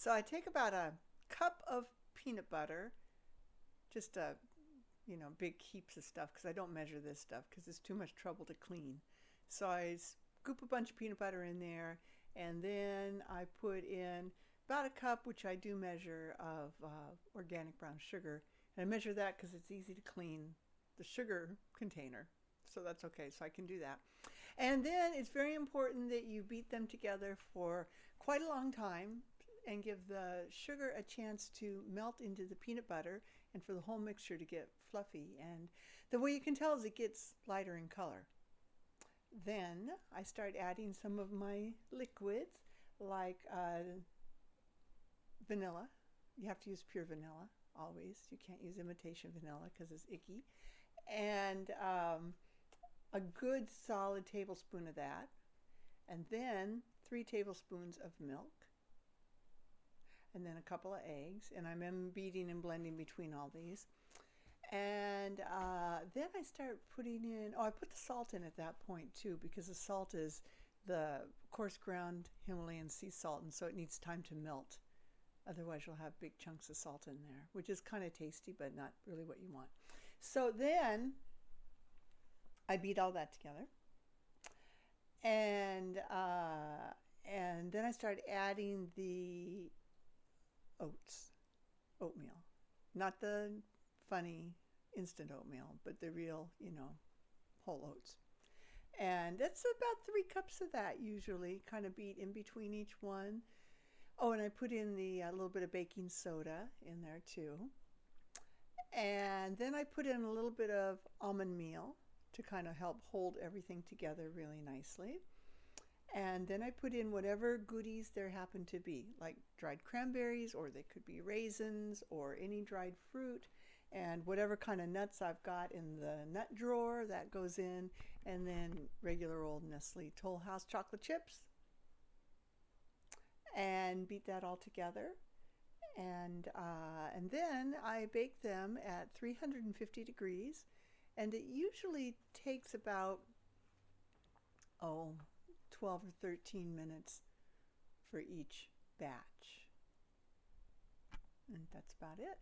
So I take about a cup of peanut butter, just big heaps of stuff because I don't measure this stuff because it's too much trouble to clean. So I scoop a bunch of peanut butter in there, and then I put in about a cup, which I do measure, of organic brown sugar. And I measure that because it's easy to clean the sugar container. So that's okay. So I can do that. And then it's very important that you beat them together for quite a long time and give the sugar a chance to melt into the peanut butter and for the whole mixture to get fluffy. And the way you can tell is it gets lighter in color. Then I start adding some of my liquids like vanilla. You have to use pure vanilla always. You can't use imitation vanilla because it's icky. And a good solid tablespoon of that. And then 3 tablespoons of milk. And then a couple of eggs. And I'm beating and blending between all these. And then I start putting in, I put the salt in at that point too, because the salt is the coarse ground Himalayan sea salt, and so it needs time to melt. Otherwise you'll have big chunks of salt in there, which is kind of tasty, but not really what you want. So then I beat all that together. And then I start adding the oatmeal. Not the funny instant oatmeal, but the real, whole oats. And that's about 3 cups of that usually, kind of beat in between each one. Oh, and I put in the little bit of baking soda in there too. And then I put in a little bit of almond meal to kind of help hold everything together really nicely. And then I put in whatever goodies there happen to be, like dried cranberries, or they could be raisins, or any dried fruit, and whatever kind of nuts I've got in the nut drawer, that goes in, and then regular old Nestle Toll House chocolate chips, and beat that all together. And then I bake them at 350 degrees, and it usually takes about, 12 or 13 minutes for each batch. And that's about it.